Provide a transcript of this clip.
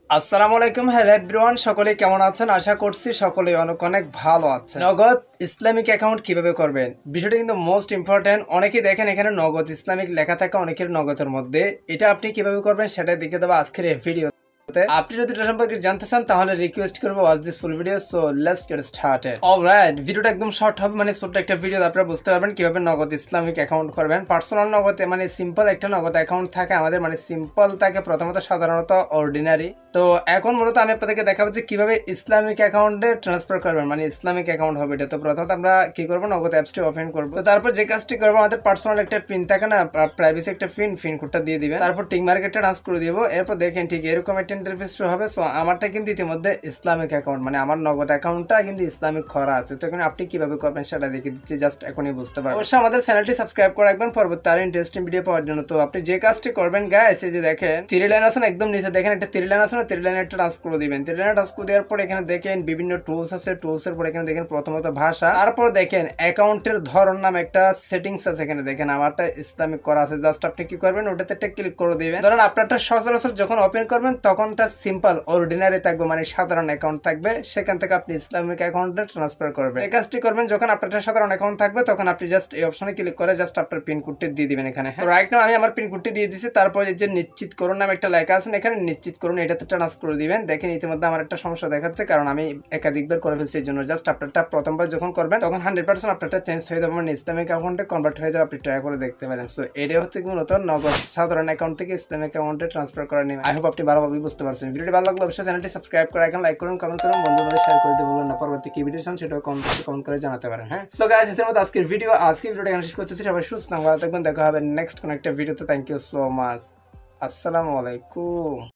আসসালামু আলাইকুম, hello everyone, সকলে কেমন আছেন? আশা করছি সকলে অনেক অনেক ভালো আছেন। নগদ ইসলামিক অ্যাকাউন্ট কিভাবে করবেন, বিষয়টা কিন্তু মোস্ট ইম্পর্টেন্ট। অনেকেই দেখেন এখানে নগদ ইসলামিক লেখা থাকে অনেকের নগদের মধ্যে। এটা আপনি কিভাবে করবেন সেটা দেখে দেবো আজকের এই ভিডিও। আপনি যদি এটা সম্পর্কে জানতে চান তাহলে রিকোয়েস্ট করবো watch this full video. So let's get started. Alright, ভিডিওটা একদম শর্ট হবে, মানে ছোট্ট একটা ভিডিও, আপনারা বুঝতে পারবেন কিভাবে নগদ ইসলামিক অ্যাকাউন্ট করবেন। পার্সোনাল নগদ মানে সিম্পল একটা নগদ অ্যাকাউন্ট থাকে আমাদের, মানে সিম্পল থাকে প্রথমত, সাধারণত অর্ডিনারি। তো এখন মূলত আমি আপনাদেরকে দেখাবো যে কিভাবে ইসলামিক অ্যাকাউন্টে ট্রান্সফার করবেন, মানে ইসলামিক অ্যাকাউন্ট হবে এটা। তো প্রথমত আমরা কি করবো, নগদ অ্যাপসটি ওপেন করবো। তো তারপর যে কাজটি করবো, আমাদের পার্সোনাল একটা পিন থাকে না, প্রাইভেসি একটা পিন কোডটা দিয়ে দিবেন। তারপর টিক মার্কেটটা ট্রান্স করে দিব। এরপর দেখেন ঠিক এরকম একটা ইন্টারফেস হবে। সো আমারটা কিন্তু ইতিমধ্যে ইসলামিক অ্যাকাউন্ট, মানে আমার নগদ অ্যাকাউন্টটা কিন্তু ইসলামিক করা আছে। তো এখন আপনি কিভাবে করবেন সেটা দেখে দিচ্ছি, জাস্ট এখনই বুঝতে পারবেন। অবশ্যই আমাদের চ্যানেলটি সাবস্ক্রাইব করে রাখবেন পরবর্তী আরো ইন্টারেস্টিং ভিডিও পাওয়ার জন্য। তো আপনি যে কাজটি করবেন গাইস, এই যে দেখেন থ্রি লাইন আছে না, একদম নিচে দেখেন একটা থ্রি লাইন আছে না, থ্রি লাইন একটা টাচ করে দিবেন। থ্রি লাইন টাচ করে দেওয়ার পর এখানে দেখেন বিভিন্ন টুলস আছে, টুলস এর পর এখানে দেখেন প্রথমত ভাষা, তারপর দেখেন অ্যাকাউন্টের ধরন নাম একটা সেটিংস আছে। এখানে দেখেন আমারটা ইসলামিক করা আছে। জাস্ট আপনি কি করবেন, ওটাতে একটা ক্লিক করে দিবেন। ধরেন আপনারটা সচরাচর যখন ওপেন করবেন তখনটা সিম্পল অর্ডিনারি থাকবে, মানে সাধারণ অ্যাকাউন্ট থাকবে। সেখান থেকে আপনি ইসলামিক অ্যাকাউন্টে ট্রান্সফার করবেন। এই কাজটি করবেন যখন আপনারটা সাধারণ অ্যাকাউন্ট থাকবে, তখন আপনি জাস্ট এই অপশনে ক্লিক করে জাস্ট আপনার পিন কোডটি দিয়ে দিবেন এখানে। রাইট নাও আমি আমার পিন কোডটি দিয়ে দিয়েছি। তারপর এই যে নিশ্চিত করুন নামে একটা লেখা আছে, এখানে নিশ্চিত করুন এটাতে ট্রান্স করে দিবেন। দেখেন ইতিমধ্যে আমার একটা সমস্যা দেখাচ্ছে, কারণ আমি একাধিকবার করে ফেলছি। এই জন্য জাস্ট আপনারটা প্রথমবার যখন করবেন তখন 100% আপনারটা চেঞ্জ হয়ে যাবে, মানে ইসলামিক অ্যাকাউন্টে কনভার্ট হয়ে যাবে। আপনি ট্রাই করে দেখতে পারেন। সো এটাই হচ্ছে কি মূলত নগদ সাধারণ অ্যাকাউন্ট থেকে ইসলামিক অ্যাকাউন্টে ট্রান্সফার করা নিয়ে। আই হোপ আপনি ভালোভাবে বুঝতে পারছেন। ভিডিওটি ভালো লাগলে অবশ্যই চ্যানেলটি সাবস্ক্রাইব করে রাখেন, লাইক করুন, কমেন্ট করুন, বন্ধুদের শেয়ার করে দিতে বলবেন না। পরবর্তী কি ভিডিও চান সেটাও কমেন্ট করে জানাতে পারেন। হ্যাঁ, সো গাইস, এর মতো আজকের ভিডিওটা এখানে শেষ করতেছি। সবাই সুস্থ ভালো থাকবেন, দেখা হবে নেক্সট কোন একটা ভিডিওতে। Thank you so much. আসসালামু আলাইকুম।